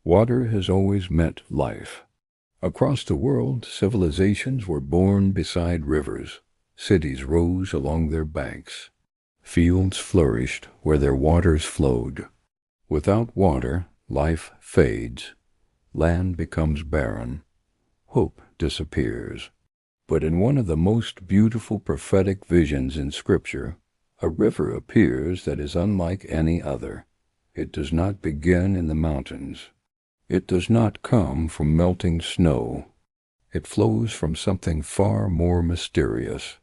Water has always meant life. Across the world, civilizations were born beside rivers. Cities rose along their banks. Fields flourished where their waters flowed. Without water, life fades. Land becomes barren. Hope disappears. But in one of the most beautiful prophetic visions in Scripture, a river appears that is unlike any other. It does not begin in the mountains. It does not come from melting snow. It flows from something far more mysterious,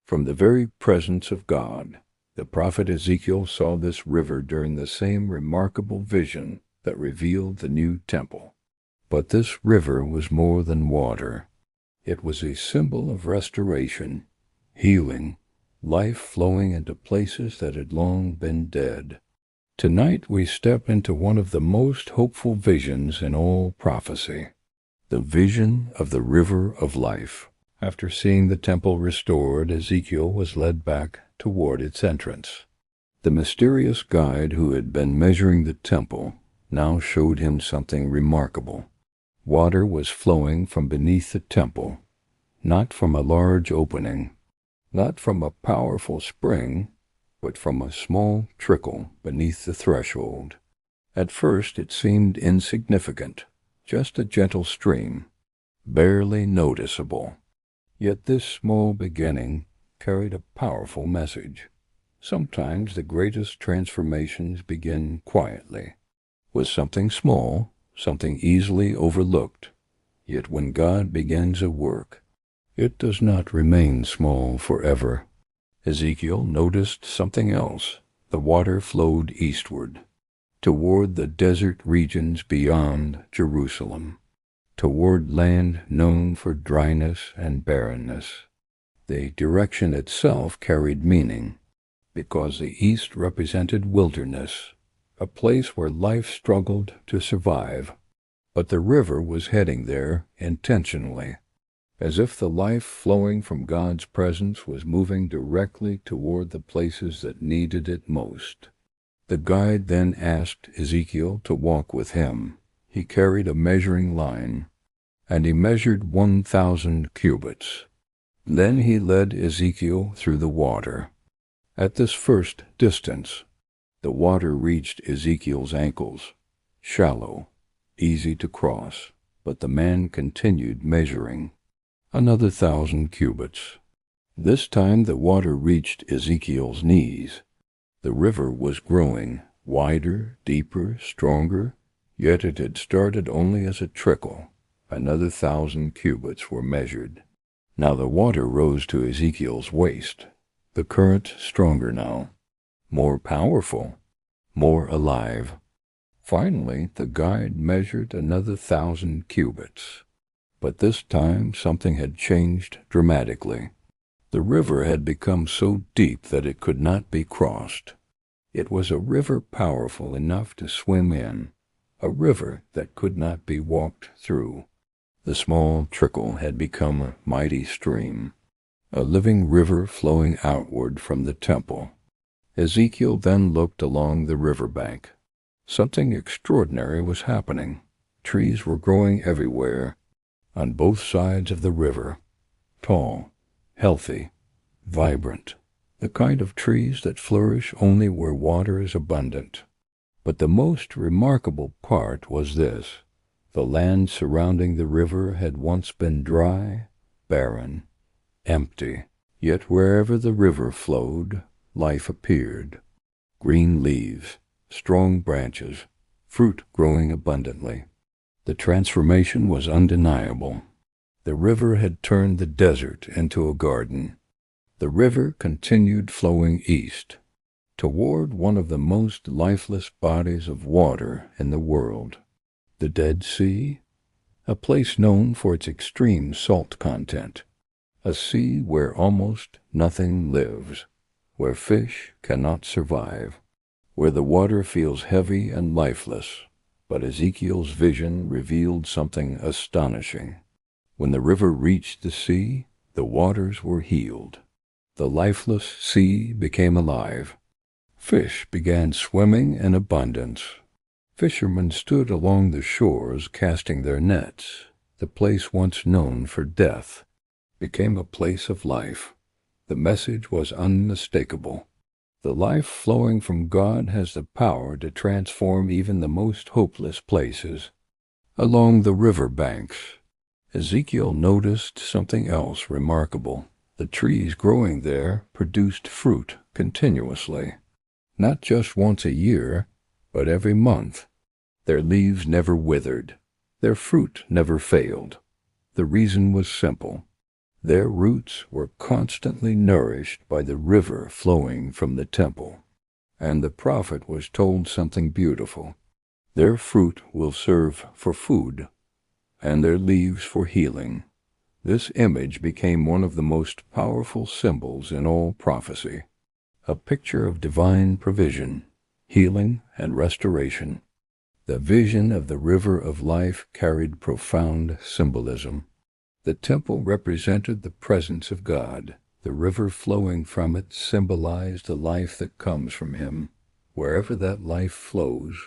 from the very presence of God. The prophet Ezekiel saw this river during the same remarkable vision that revealed the new temple. But this river was more than water. It was a symbol of restoration, healing, life flowing into places that had long been dead. Tonight we step into one of the most hopeful visions in all prophecy, the vision of the river of life. After seeing the temple restored, Ezekiel was led back toward its entrance. The mysterious guide who had been measuring the temple now showed him something remarkable. Water was flowing from beneath the temple, not from a large opening, not from a powerful spring, but from a small trickle beneath the threshold. At first it seemed insignificant, just a gentle stream, barely noticeable. Yet this small beginning carried a powerful message. Sometimes the greatest transformations begin quietly, with something small, something easily overlooked. Yet when God begins a work, it does not remain small forever. Ezekiel noticed something else. The water flowed eastward, toward the desert regions beyond Jerusalem, toward land known for dryness and barrenness. The direction itself carried meaning, because the east represented wilderness, a place where life struggled to survive. But the river was heading there intentionally, as if the life flowing from God's presence was moving directly toward the places that needed it most. The guide then asked Ezekiel to walk with him. He carried a measuring line, and he measured 1,000 cubits. Then he led Ezekiel through the water. At this first distance, the water reached Ezekiel's ankles, shallow, easy to cross, but the man continued measuring. Another 1,000 cubits. This time the water reached Ezekiel's knees. The river was growing, wider, deeper, stronger, yet it had started only as a trickle. Another 1,000 cubits were measured. Now the water rose to Ezekiel's waist, the current stronger now, more powerful, more alive. Finally, the guide measured another 1,000 cubits. But this time something had changed dramatically. The river had become so deep that it could not be crossed. It was a river powerful enough to swim in, a river that could not be walked through. The small trickle had become a mighty stream, a living river flowing outward from the temple. Ezekiel then looked along the riverbank. Something extraordinary was happening. Trees were growing everywhere, on both sides of the river, tall, healthy, vibrant, the kind of trees that flourish only where water is abundant. But the most remarkable part was this. The land surrounding the river had once been dry, barren, empty. Yet wherever the river flowed, life appeared. Green leaves, strong branches, fruit growing abundantly. The transformation was undeniable. The river had turned the desert into a garden. The river continued flowing east, toward one of the most lifeless bodies of water in the world, the Dead Sea, a place known for its extreme salt content, a sea where almost nothing lives, where fish cannot survive, where the water feels heavy and lifeless. But Ezekiel's vision revealed something astonishing. When the river reached the sea, the waters were healed. The lifeless sea became alive. Fish began swimming in abundance. Fishermen stood along the shores casting their nets. The place once known for death became a place of life. The message was unmistakable. The life flowing from God has the power to transform even the most hopeless places. Along the river banks, Ezekiel noticed something else remarkable. The trees growing there produced fruit continuously, not just once a year, but every month. Their leaves never withered. Their fruit never failed. The reason was simple. Their roots were constantly nourished by the river flowing from the temple. And the prophet was told something beautiful. Their fruit will serve for food, and their leaves for healing. This image became one of the most powerful symbols in all prophecy, a picture of divine provision, healing, and restoration. The vision of the river of life carried profound symbolism. The temple represented the presence of God. The river flowing from it symbolized the life that comes from Him. Wherever that life flows,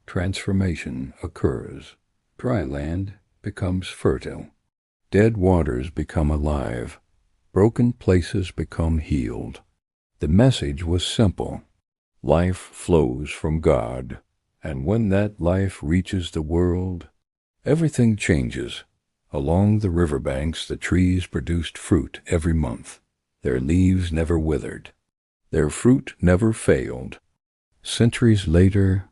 transformation occurs. Dry land becomes fertile. Dead waters become alive. Broken places become healed. The message was simple. Life flows from God, and when that life reaches the world, everything changes. Along the riverbanks, the trees produced fruit every month. Their leaves never withered. Their fruit never failed. Centuries later,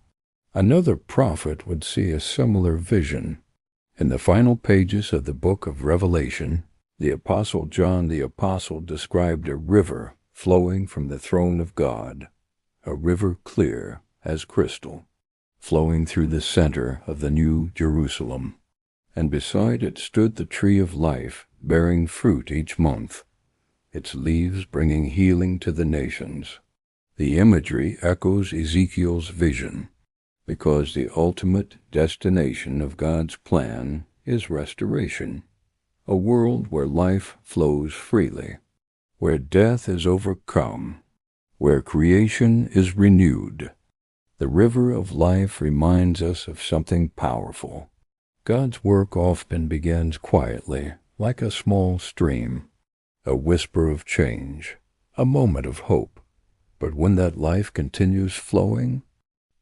another prophet would see a similar vision. In the final pages of the book of Revelation, the Apostle John the Apostle described a river flowing from the throne of God, a river clear as crystal, flowing through the center of the New Jerusalem. And beside it stood the tree of life, bearing fruit each month, its leaves bringing healing to the nations. The imagery echoes Ezekiel's vision, because the ultimate destination of God's plan is restoration, a world where life flows freely, where death is overcome, where creation is renewed. The river of life reminds us of something powerful. God's work often begins quietly, like a small stream, a whisper of change, a moment of hope. But when that life continues flowing,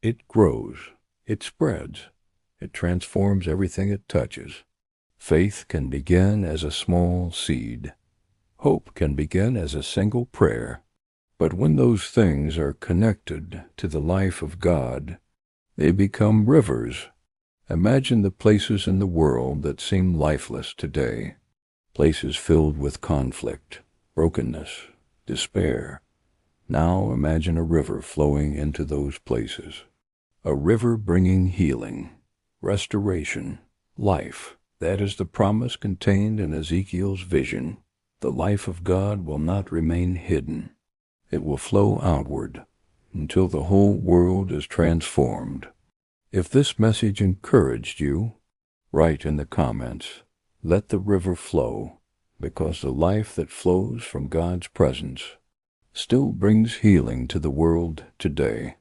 it grows, it spreads, it transforms everything it touches. Faith can begin as a small seed. Hope can begin as a single prayer. But when those things are connected to the life of God, they become rivers. Imagine the places in the world that seem lifeless today, places filled with conflict, brokenness, despair. Now imagine a river flowing into those places, a river bringing healing, restoration, life. That is the promise contained in Ezekiel's vision. The life of God will not remain hidden. It will flow outward until the whole world is transformed. If this message encouraged you, write in the comments, "Let the river flow," because the life that flows from God's presence still brings healing to the world today.